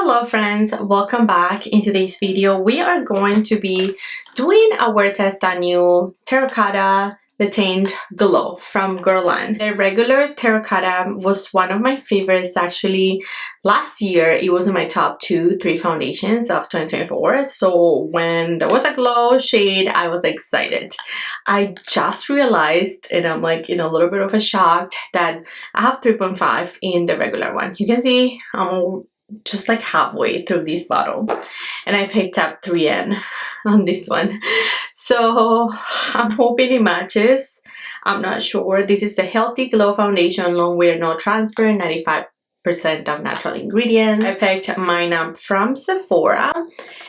Hello friends, welcome back. In today's video we are going to be doing a wear test on new Terracotta the Teint Glow from Guerlain. The regular Terracotta was one of my favorites actually. Last year it was in my top 2-3 foundations of 2024, so when there was a glow shade I was excited. I just realized, and I'm like in a little bit of a shock, that I have 3.5 in the regular one. You can see I'm just like halfway through this bottle and I picked up 3N on this one, so I'm hoping it matches. I'm not sure. This is the Healthy Glow Foundation, long wear, no transfer, 95% of natural ingredients. I picked mine up from Sephora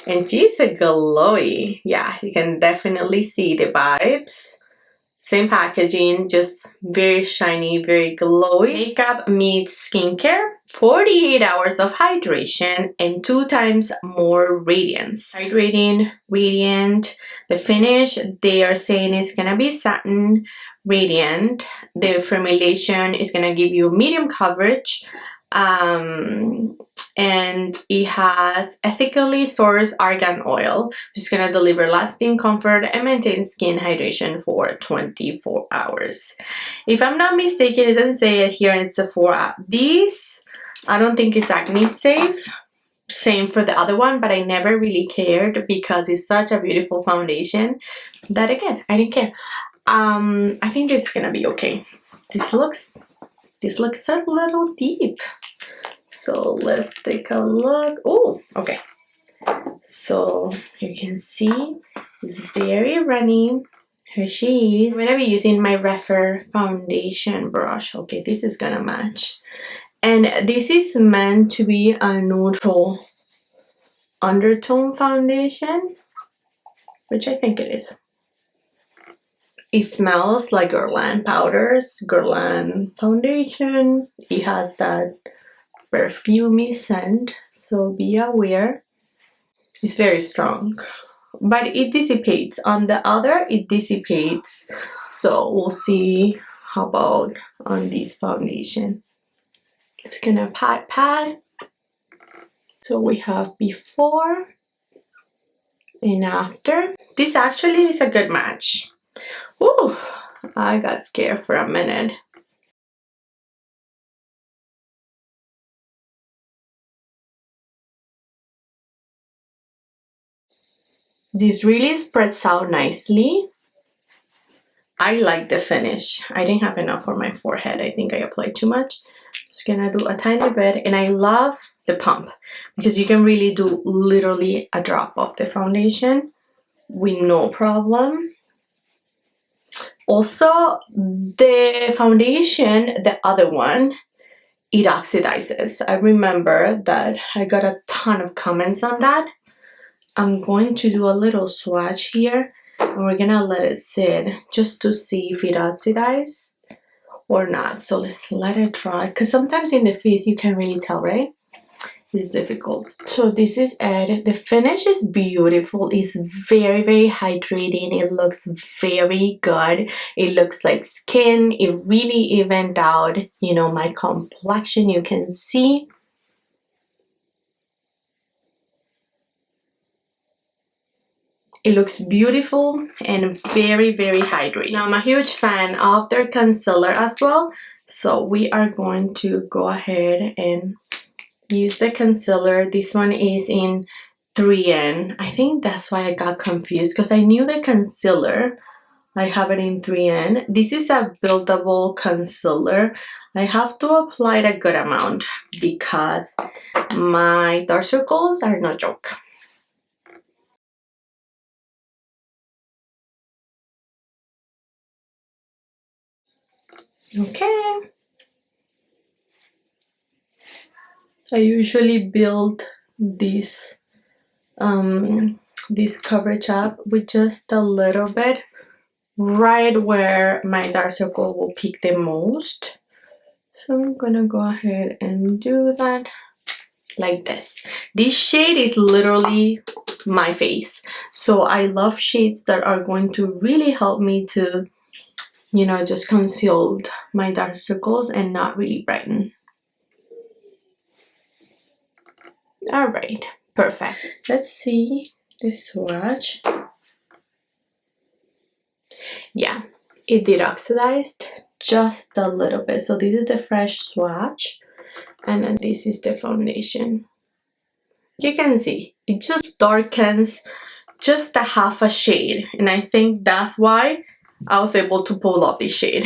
and she's a glowy. Yeah, you can definitely see the vibes. Same packaging, just very shiny, very glowy. Makeup meets skincare, 48 hours of hydration and 2 times more radiance. Hydrating, radiant. The finish they are saying is gonna be satin radiant. The formulation is gonna give you medium coverage, and it has ethically sourced argan oil, which is going to deliver lasting comfort and maintain skin hydration for 24 hours. If I'm not mistaken, it doesn't say it here in Sephora. This I don't think is acne safe. Same for the other one, but I never really cared because it's such a beautiful foundation that again I didn't care. I think it's gonna be okay. This looks a little deep. So let's take a look. Oh, okay. So you can see it's very runny. Here she is. I'm gonna be using my Referal foundation brush. Okay, this is gonna match. And this is meant to be a neutral undertone foundation, which I think it is. It smells like Guerlain powders, Guerlain foundation. It has that perfumey scent, so be aware. It's very strong, but it dissipates. On the other it dissipates, so we'll see how about on this foundation. It's gonna pat. So we have before and after. This actually is a good match. Ooh, I got scared for a minute. This really spreads out nicely. I like the finish. I didn't have enough for my forehead. I think I applied too much. Just gonna do a tiny bit, and I love the pump because you can really do literally a drop of the foundation with no problem. Also, the foundation, the other one, it oxidizes. I remember that I got a ton of comments on that. I'm going to do a little swatch here and we're gonna let it sit just to see if it oxidizes or not. So let's let it dry, because sometimes in the face you can really tell, right? It's difficult. So this is it. The finish is beautiful. It's very, very hydrating. It looks very good. It looks like skin. It really evened out, you know, my complexion. You can see. It looks beautiful and very, very hydrating. Now I'm a huge fan of their concealer as well. So we are going to go ahead and use the concealer. This one is in 3N. I think that's why I got confused, because I knew the concealer. I have it in 3N. This is a buildable concealer. I have to apply a good amount because my dark circles are no joke. Okay. I usually build this coverage up with just a little bit right where my dark circle will peak the most. So I'm gonna go ahead and do that like this. This shade is literally my face, so I love shades that are going to really help me to, you know, just conceal my dark circles and not really brighten. All right, perfect. Let's see the swatch. Yeah, it did oxidized just a little bit. So this is the fresh swatch, and then this is the foundation. You can see it just darkens just a half a shade, and I think that's why I was able to pull off this shade.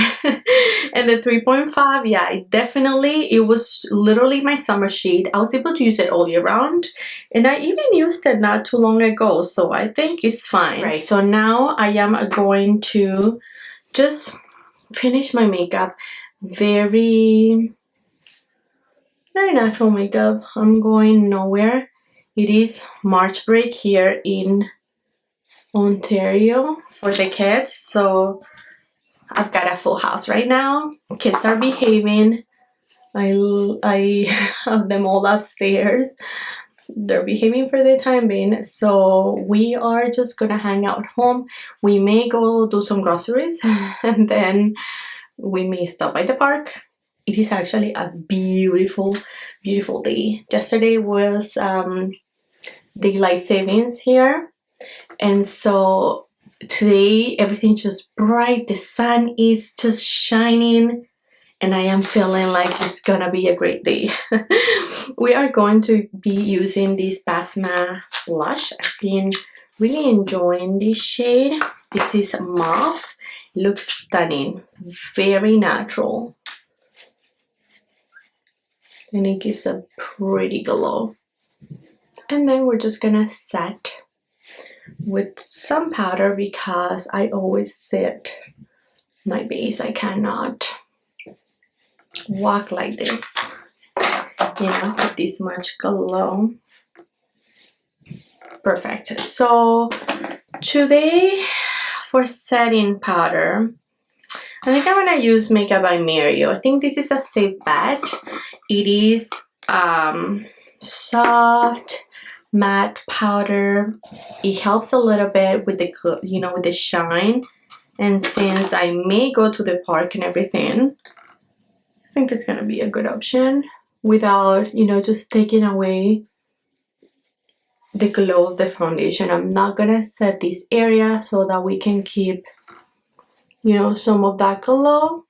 And the 3.5, yeah, it was literally my summer shade. I was able to use it all year round, and I even used it not too long ago, so I think it's fine. Right, so now I am going to just finish my makeup. Very natural makeup. I'm going nowhere. It is March break here in Ontario for the kids, so I've got a full house right now. Kids are behaving. I have them all upstairs. They're behaving for the time being, so we are just gonna hang out home. We may go do some groceries and then we may stop by the park. It is actually a beautiful day. Yesterday was daylight savings here, and so today everything's just bright. The sun is just shining, and I am feeling like it's gonna be a great day. We are going to be using this Basma blush. I've been really enjoying this shade. This is mauve. It looks stunning, very natural, and it gives a pretty glow. And then we're just gonna set with some powder because I always set my base. I cannot walk like this, you know, with this much glow. Perfect. So today for setting powder, I think I'm gonna use Makeup by Mario. I think this is a safe bet. It is soft matte powder. It helps a little bit with the, you know, with the shine, and since I may go to the park and everything, I think it's gonna be a good option without, you know, just taking away the glow of the foundation. I'm not gonna set this area so that we can keep, you know, some of that glow,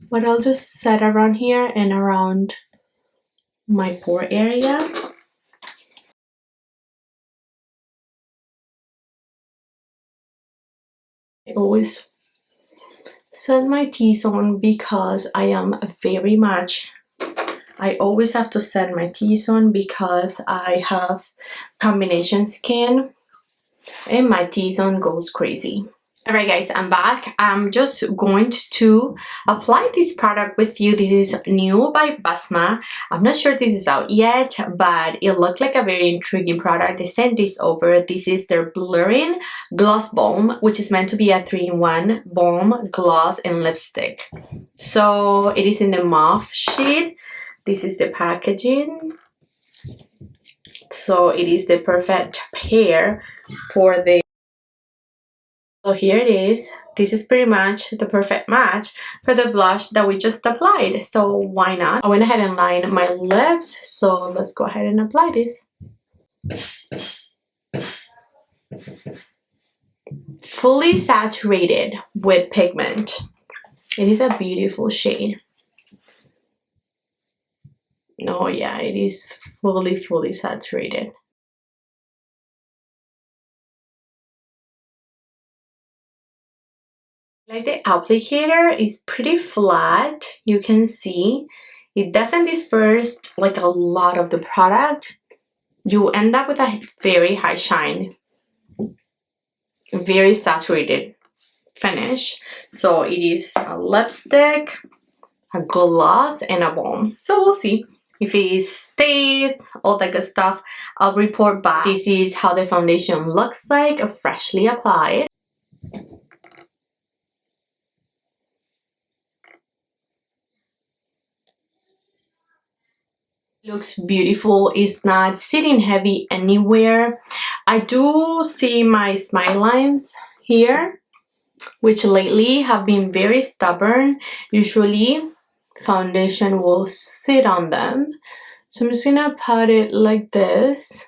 but I'll just set around here and around my pore area. I always set my T-zone because I always have to set my T-zone because I have combination skin and my T-zone goes crazy. Alright guys, I'm back. I'm just going to apply this product with you. This is new by Basma. I'm not sure this is out yet, but it looked like a very intriguing product. They sent this over. This is their Blurring Gloss Balm, which is meant to be a 3-in-1 balm, gloss, and lipstick. So it is in the mauve shade. This is the packaging. So it is the perfect pair for the... So here it is. This is pretty much the perfect match for the blush that we just applied. So why not? I went ahead and lined my lips. So let's go ahead and apply this. Fully saturated with pigment. It is a beautiful shade. Oh yeah, it is fully saturated. Like the applicator is pretty flat. You can see it doesn't disperse like a lot of the product. You end up with a very high shine, very saturated finish. So it is a lipstick, a gloss, and a balm. So we'll see if it stays, all that good stuff. I'll report back. This is how the foundation looks like freshly applied. Looks beautiful. It's not sitting heavy anywhere. I do see my smile lines here, which lately have been very stubborn. Usually foundation will sit on them, So I'm just gonna pat it like this.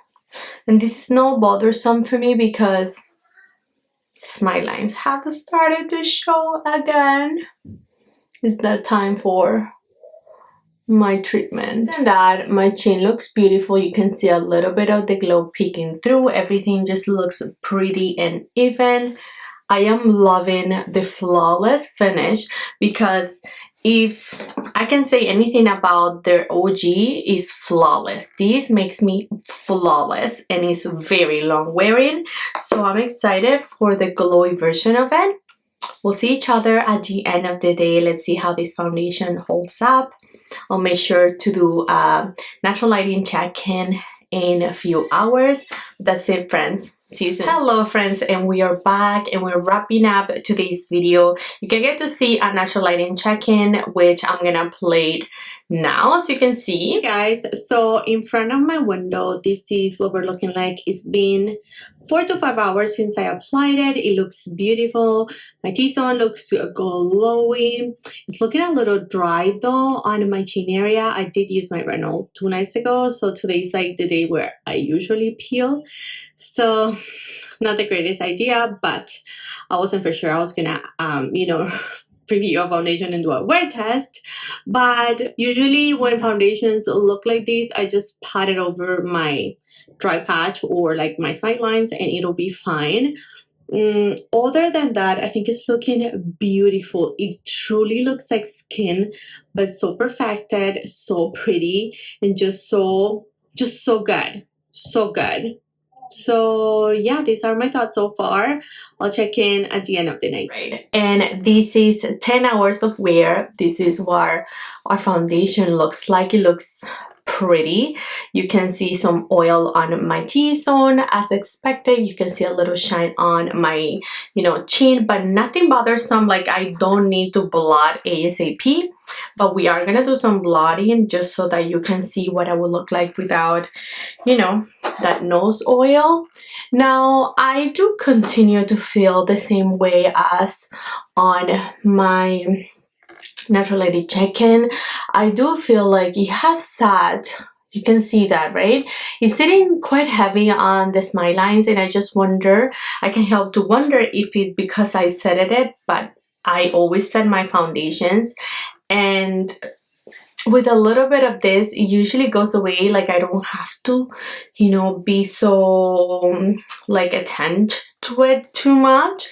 And this is not bothersome for me because smile lines have started to show again. It's that time for my treatment. And that my chin looks beautiful. You can see a little bit of the glow peeking through. Everything just looks pretty and even. I am loving the flawless finish because if I can say anything about their OG is flawless. This makes me flawless and it's very long wearing. So I'm excited for the glowy version of it. We'll see each other at the end of the day. Let's see how this foundation holds up. I'll make sure to do a natural lighting check-in in a few hours. That's it, friends. See you soon. Hello, friends, and we are back and we're wrapping up today's video. You can get to see a natural lighting check-in, which I'm gonna play it now, as you can see. Hey guys, so in front of my window, this is what we're looking like. It's been 4 to 5 hours since I applied it. It looks beautiful. My T-zone looks glowing. It's looking a little dry though on my chin area. I did use my Referal 2 nights ago, so today's like the day where I usually peel. So not the greatest idea, but I wasn't for sure I was gonna you know, preview a foundation and do a wear test. But usually when foundations look like this, I just pat it over my dry patch or like my smile lines and it'll be fine. Other than that, I think it's looking beautiful. It truly looks like skin, but so perfected, so pretty, and just so good, so good. So yeah, these are my thoughts so far. I'll check in at the end of the night. Right. And this is 10 hours of wear. This is what our foundation looks like. It looks pretty. You can see some oil on my T-zone as expected. You can see a little shine on my, you know, chin, but nothing bothersome. Like I don't need to blot ASAP, but we are gonna do some blotting just so that you can see what I would look like without, you know, that nose oil. Now I do continue to feel the same way as on my natural lighting check-in. I do feel like it has sat, you can see that, right? It's sitting quite heavy on the smile lines, and I just wonder, I can help to wonder if it's because I set it, but I always set my foundations, and with a little bit of this, it usually goes away. Like I don't have to, you know, be so like attend to it too much.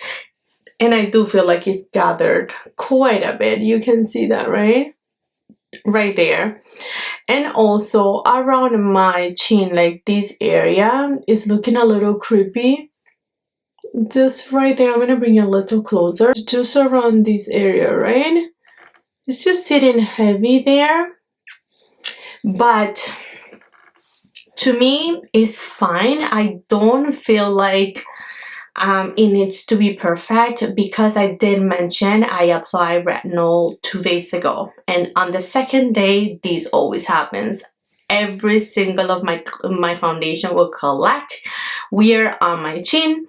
And I do feel like it's gathered quite a bit. You can see that, right? Right there. And also around my chin, like this area is looking a little creepy. Just right there. I'm going to bring it a little closer. Just around this area, right? It's just sitting heavy there. But to me, it's fine. I don't feel like it needs to be perfect because I did mention I applied retinol 2 days ago, and on the second day this always happens. Every single of my foundation will collect wear on my chin,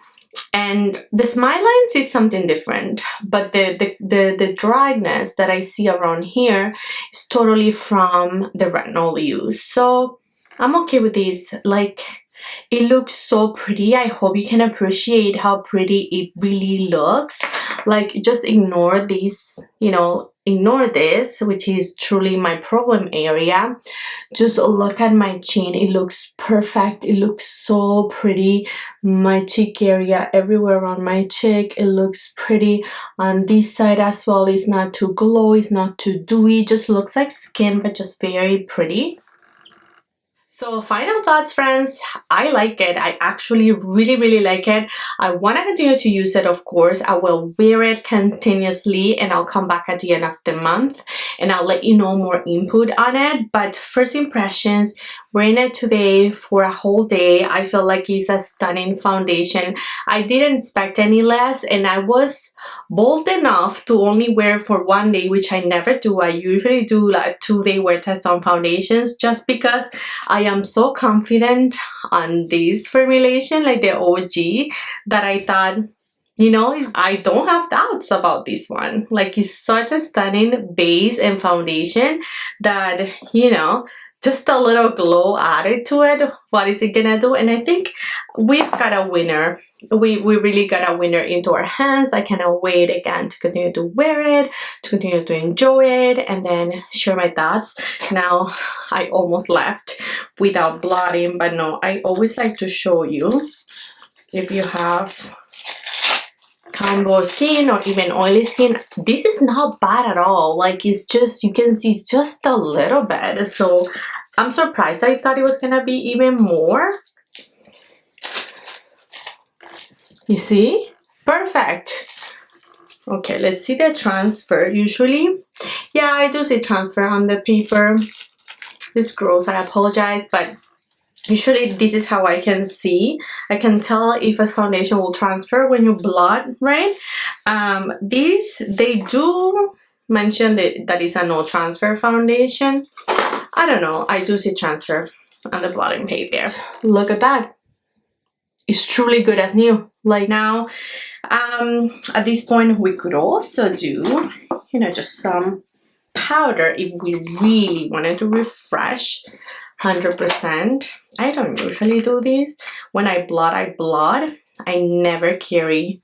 and the smile lines is something different, but the dryness that I see around here is totally from the retinol use. So I'm okay with this. Like, it looks so pretty. I hope you can appreciate how pretty it really looks. Like, just ignore this, you know, ignore this, which is truly my problem area. Just look at my chin. It looks perfect. It looks so pretty. My cheek area, everywhere around my cheek, it looks pretty. On this side as well, it's not too glowy, it's not too dewy. Just looks like skin, but just very pretty. So final thoughts, friends. I like it. I actually really like it. I want to continue to use it, of course. I will wear it continuously, and I'll come back at the end of the month and I'll let you know more input on it. But first impressions, wearing it today for a whole day, I feel like it's a stunning foundation. I didn't expect any less, and I was bold enough to only wear it for 1 day, which I never do. I usually do like 2-day wear test on foundations just because I am so confident on this formulation, like the OG, that I thought, you know, I don't have doubts about this one. Like, it's such a stunning base and foundation that, you know, just a little glow added to it. What is it gonna do? And I think we've got a winner. We really got a winner into our hands. I cannot wait again to continue to wear it, to continue to enjoy it, and then share my thoughts. Now, I almost left without blotting, but no, I always like to show you if you have combo skin or even oily skin. This is not bad at all. Like, it's just, you can see it's just a little bit. So I'm surprised. I thought it was gonna be even more. You see? Perfect. Okay, let's see the transfer. Usually, yeah, I do see transfer on the paper. It's gross, I apologize, but usually this is how I can see. I can tell if a foundation will transfer when you blot, right? They do mention that it's a no transfer foundation. I don't know, I do see transfer on the blotting paper. Look at that. It's truly good as new. Like now, at this point, we could also do, you know, just some powder if we really wanted to refresh 100%. I don't usually do this. When I blot, I never carry,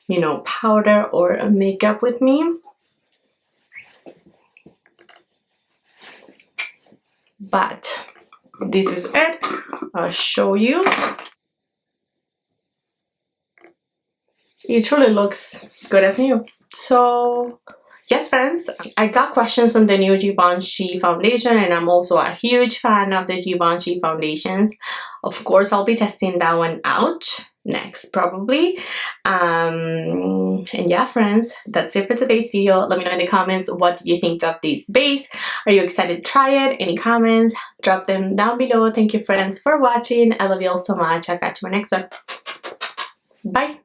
you know, powder or makeup with me. But this is it. I'll show you. It truly looks good as new. So yes, friends, I got questions on the new Givenchy foundation, and I'm also a huge fan of the Givenchy foundations. Of course, I'll be testing that one out next, probably. And yeah, friends, that's it for today's video. Let me know in the comments, what do you think of this base? Are you excited to try it? Any comments? Drop them down below. Thank you, friends, for watching. I love you all so much. I'll catch you in my next one. Bye.